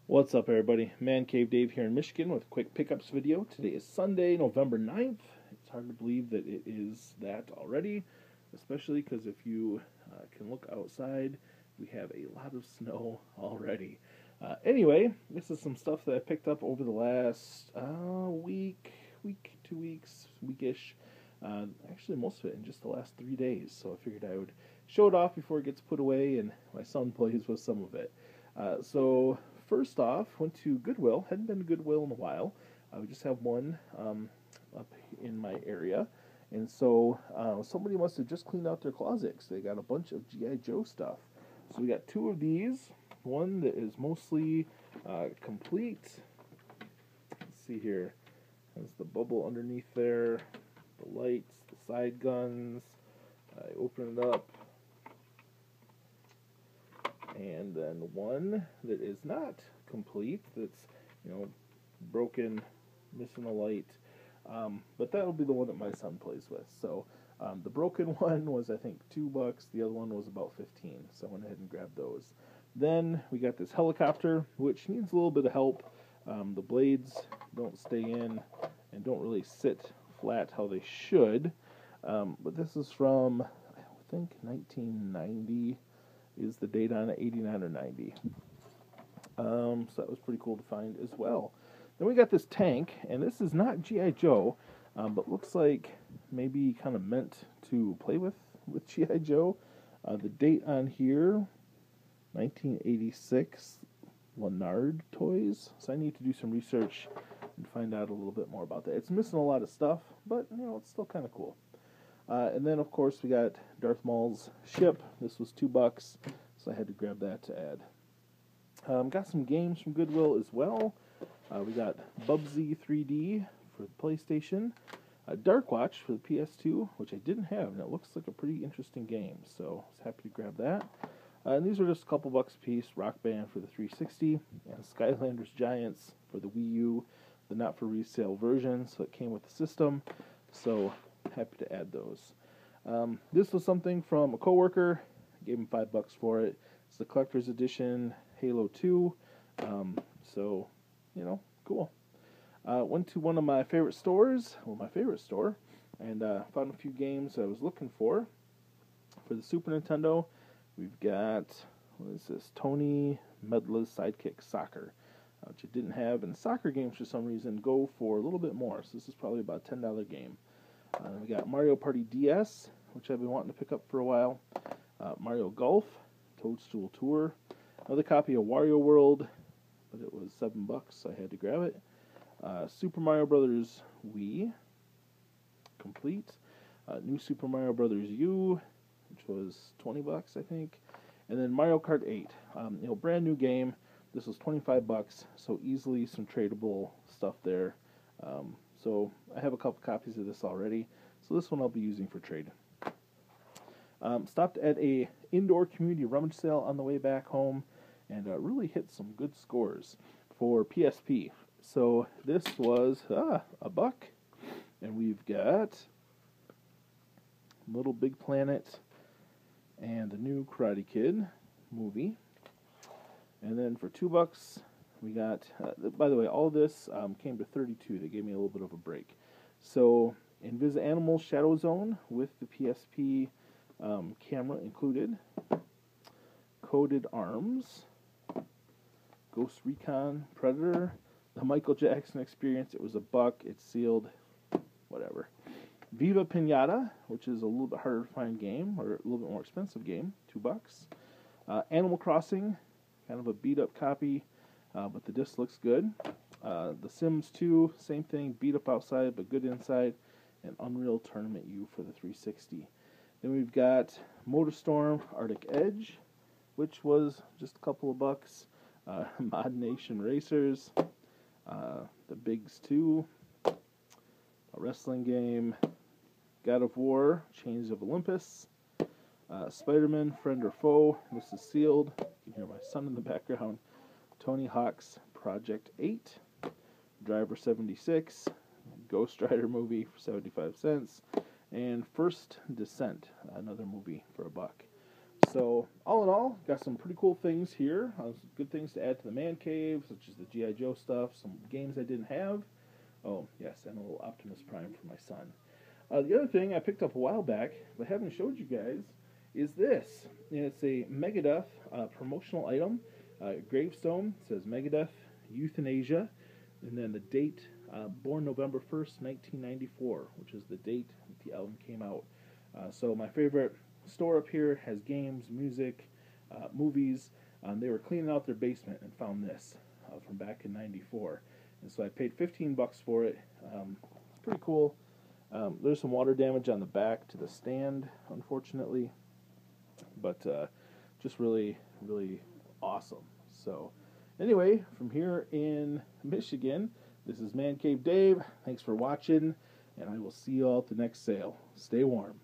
What's up, everybody? Mancave Dave here in Michigan with a quick pickups video. Today is Sunday, November 9th. It's hard to believe that it is that already, especially because if you can look outside, we have a lot of snow already. Anyway, this is some stuff that I picked up over the last week, 2 weeks, weekish. Actually, most of it in just the last 3 days. So I figured I would show it off before it gets put away, and my son plays with some of it. So first off, went to Goodwill. Hadn't been to Goodwill in a while. We just have one up in my area. And so somebody must have just cleaned out their closets. They got a bunch of G.I. Joe stuff. So we got two of these. One that is mostly complete. Let's see here. There's the bubble underneath there. The lights, the side guns. I open it up. And then one that is not complete, that's, broken, missing a light. But that'll be the one that my son plays with. So the broken one was, I think, $2. The other one was about 15. So I went ahead and grabbed those. Then we got this helicopter, which needs a little bit of help. The blades don't stay in and don't really sit flat how they should. But this is from, I think, 1990. Is the date on it, 89 or 90. So that was pretty cool to find as well. Then we got this tank, and this is not G.I. Joe, but looks like maybe kind of meant to play with G.I. Joe. The date on here, 1986, Lennard Toys. So I need to do some research and find out a little bit more about that. It's missing a lot of stuff, but, it's still kind of cool. And then, of course, we got Darth Maul's ship. This was $2, so I had to grab that to add. Got some games from Goodwill as well. We got Bubsy 3D for the PlayStation. Dark Watch for the PS2, which I didn't have, and it looks like a pretty interesting game, so I was happy to grab that. And these are just a couple bucks a piece. Rock Band for the 360, and Skylanders Giants for the Wii U, the not-for-resale version, so it came with the system. So happy to add those. This was something from a coworker. I gave him $5 for it. It's the collector's edition Halo 2. So, cool. Went to one of my favorite stores, my favorite store, and found a few games I was looking for. For the Super Nintendo, we've got, what is this? Tony Medla's Sidekick Soccer, which I didn't have. And soccer games, for some reason, go for a little bit more. So this is probably about a $10 game. We got Mario Party DS, which I've been wanting to pick up for a while. Mario Golf, Toadstool Tour. Another copy of Wario World, but it was $7, so I had to grab it. Super Mario Brothers Wii, complete. New Super Mario Brothers U, which was $20, I think. And then Mario Kart 8, brand new game. This was $25, so easily some tradable stuff there. So I have a couple copies of this already, so this one I'll be using for trade. Stopped at a indoor community rummage sale on the way back home, and really hit some good scores for PSP. So this was $1, and we've got Little Big Planet and the new Karate Kid movie. And then for $2, we got, by the way, all this came to 32. They gave me a little bit of a break. So, Invisianimal Shadow Zone with the PSP camera included. Coded Arms. Ghost Recon Predator. The Michael Jackson Experience. It was $1. It's sealed. Whatever. Viva Pinata, which is a little bit harder to find game, or a little bit more expensive game. $2. Animal Crossing. Kind of a beat-up copy. But the disc looks good. The Sims 2, same thing, beat up outside, but good inside. And Unreal Tournament U for the 360. Then we've got MotorStorm Arctic Edge, which was just a couple of bucks. Mod Nation Racers. The Bigs 2. A wrestling game. God of War, Chains of Olympus. Spider-Man, Friend or Foe. This is sealed. You can hear my son in the background. Tony Hawk's Project 8, Driver 76, Ghost Rider movie for 75 cents, and First Descent, another movie for $1. So, all in all, got some pretty cool things here. Good things to add to the man cave, such as the G.I. Joe stuff, some games I didn't have. Oh, yes, and a little Optimus Prime for my son. The other thing I picked up a while back, but haven't showed you guys, is this. It's a Megadeth promotional item. Gravestone says Megadeth Euthanasia, and then the date, born November 1st, 1994, which is the date the album came out. So my favorite store up here has games, music, movies. They were cleaning out their basement and found this from back in '94, and so I paid $15 for it. It's pretty cool. There's some water damage on the back to the stand, unfortunately, but just really, really awesome. So anyway, from here in Michigan, this is Mancave Dave. Thanks for watching, and I will see you all at the next sale. Stay warm.